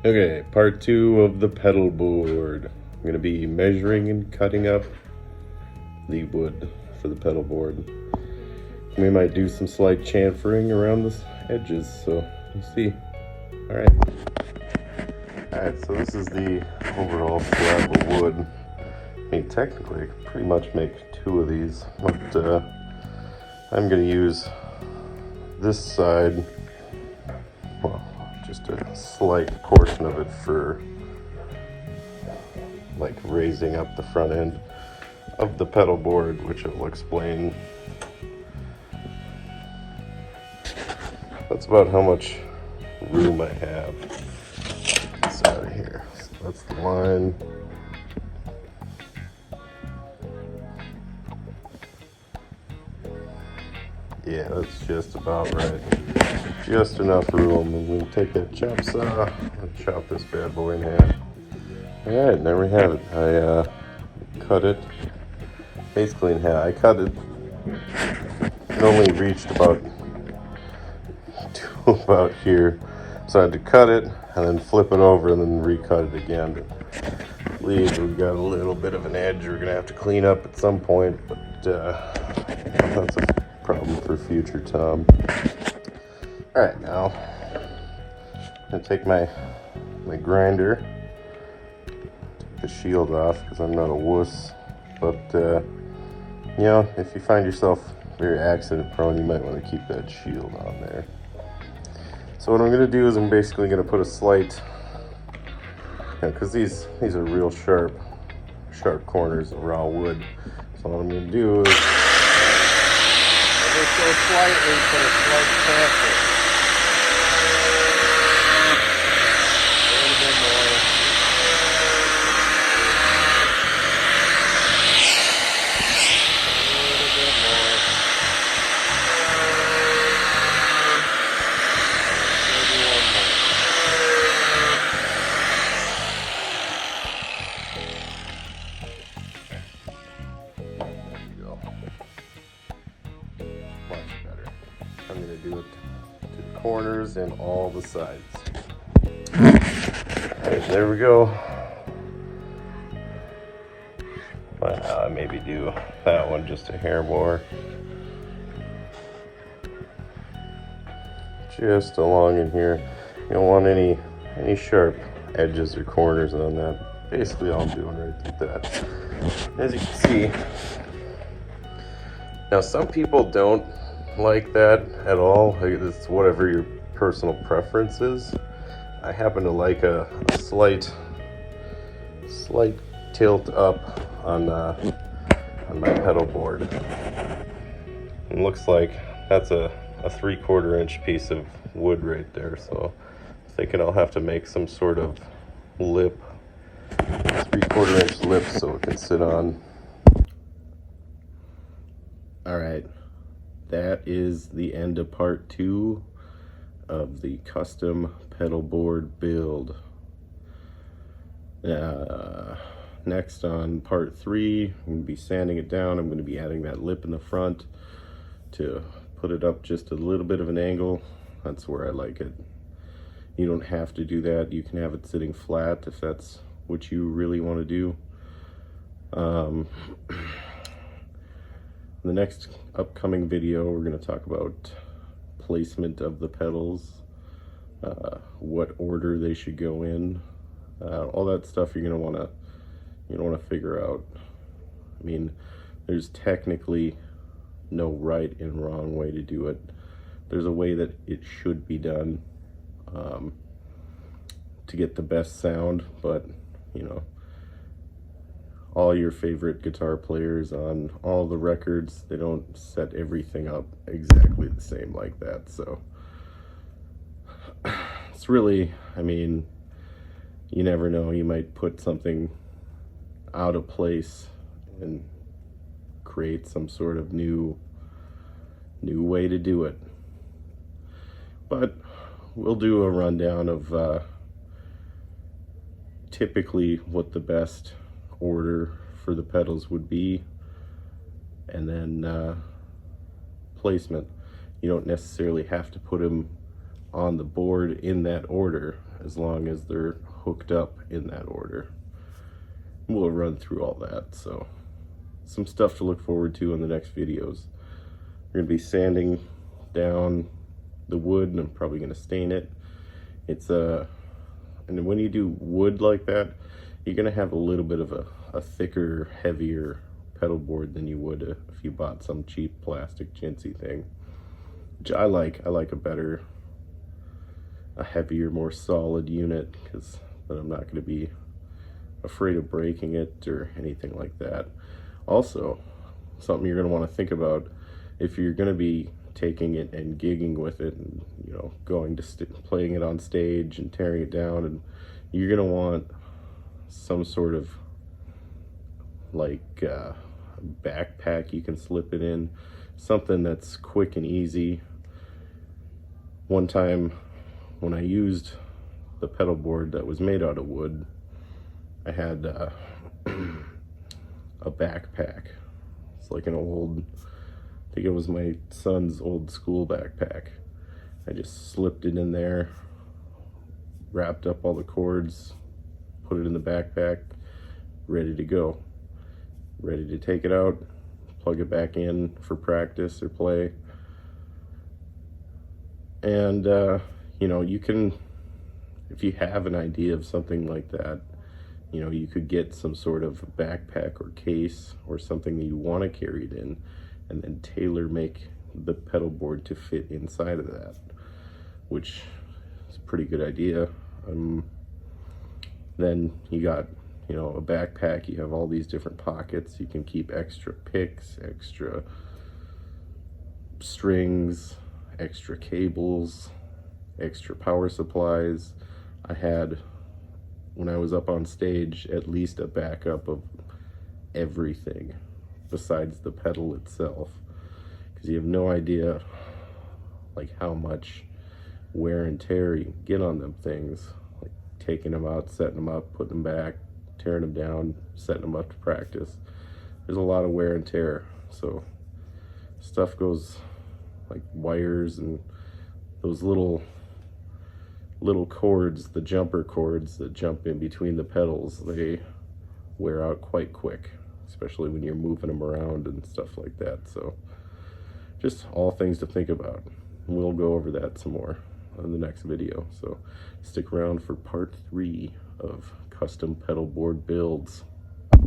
Okay, part 2 of the pedal board. I'm going to be measuring and cutting up the wood for the pedal board. We might do some slight chamfering around the edges, so we'll see. Alright, so this is the overall slab of wood. I mean, technically, I could pretty much make 2 of these, but I'm going to use this side, well, just a slight portion of it for like raising up the front end of the pedal board, which I will explain. That's about how much room I have inside here. So that's the line. Yeah, that's just about right. Just enough room. And we take that chop saw and chop this bad boy in half. Alright, there we have it. I cut it basically in half. I cut it. It only reached about to about here. So I had to cut it and then flip it over and then recut it again. I believe we've got a little bit of an edge we're gonna have to clean up at some point, but that's a problem for future Tom. Alright, now I'm gonna take my grinder, take the shield off because I'm not a wuss, but you know, if you find yourself very accident prone, you might want to keep that shield on there. So what I'm gonna do is I'm basically gonna put a slight, because these are real sharp corners of raw wood. So what I'm gonna do is just go slightly, put a slight chamfer. A little bit more. A little bit more. Maybe one more. There you go. Much better. I'm going to do it to the corners and all the sides. Alright, there we go. Well, I maybe do that one just a hair more. Just along in here. You don't want any sharp edges or corners on that. Basically all I'm doing right with that. As you can see, now some people don't like that at all. It's whatever your personal preference is. I happen to like a slight tilt up on my pedal board. It looks like that's a 3/4 inch piece of wood right there, so I'm thinking I'll have to make some sort of lip, 3/4 inch lip, so it can sit on. Alright, that is the end of part 2 of the custom pedal board build. Next on part 3, I'm going to be sanding it down. I'm going to be adding that lip in the front to put it up just a little bit of an angle. That's where I like it. You don't have to do that. You can have it sitting flat if that's what you really want to do. The next upcoming video, we're going to talk about placement of the pedals, what order they should go in, all that stuff you're going to want to figure out. I mean, there's technically no right and wrong way to do it. There's a way that it should be done to get the best sound, but you know, all your favorite guitar players on all the records, they don't set everything up exactly the same like that. So it's really, I mean, you never know, you might put something out of place and create some sort of new way to do it. But we'll do a rundown of typically what the best order for the pedals would be, and then placement. You don't necessarily have to put them on the board in that order, as long as they're hooked up in that order. We'll run through all that, so some stuff to look forward to in the next videos. We're going to be sanding down the wood, and I'm probably going to stain it. And when you do wood like that, you're going to have a little bit of a thicker, heavier pedal board than you would if you bought some cheap plastic chintzy thing, which I like. I like a heavier, more solid unit, because then I'm not going to be afraid of breaking it or anything like that. Also, something you're going to want to think about if you're going to be taking it and gigging with it, and going to playing it on stage and tearing it down, and you're going to want some sort of like backpack you can slip it in, something that's quick and easy. One time when I used the pedal board that was made out of wood, I had a backpack. It's like an old, I think it was my son's old school backpack. I just slipped it in there, wrapped up all the cords, put it in the backpack, ready to go. Ready to take it out, plug it back in for practice or play. And you can, if you have an idea of something like that, you could get some sort of backpack or case or something that you want to carry it in, and then tailor make the pedal board to fit inside of that, which is a pretty good idea. Then you got a backpack, you have all these different pockets. You can keep extra picks, extra strings, extra cables, extra power supplies. I had, when I was up on stage, at least a backup of everything besides the pedal itself, because you have no idea like how much wear and tear you get on them things, like taking them out, setting them up, putting them back, tearing them down, setting them up to practice. There's a lot of wear and tear, so stuff goes, like wires and those little cords, the jumper cords that jump in between the pedals, they wear out quite quick, especially when you're moving them around and stuff like that. So just all things to think about. We'll go over that some more in the next video, so stick around for part 3 of custom pedal board builds.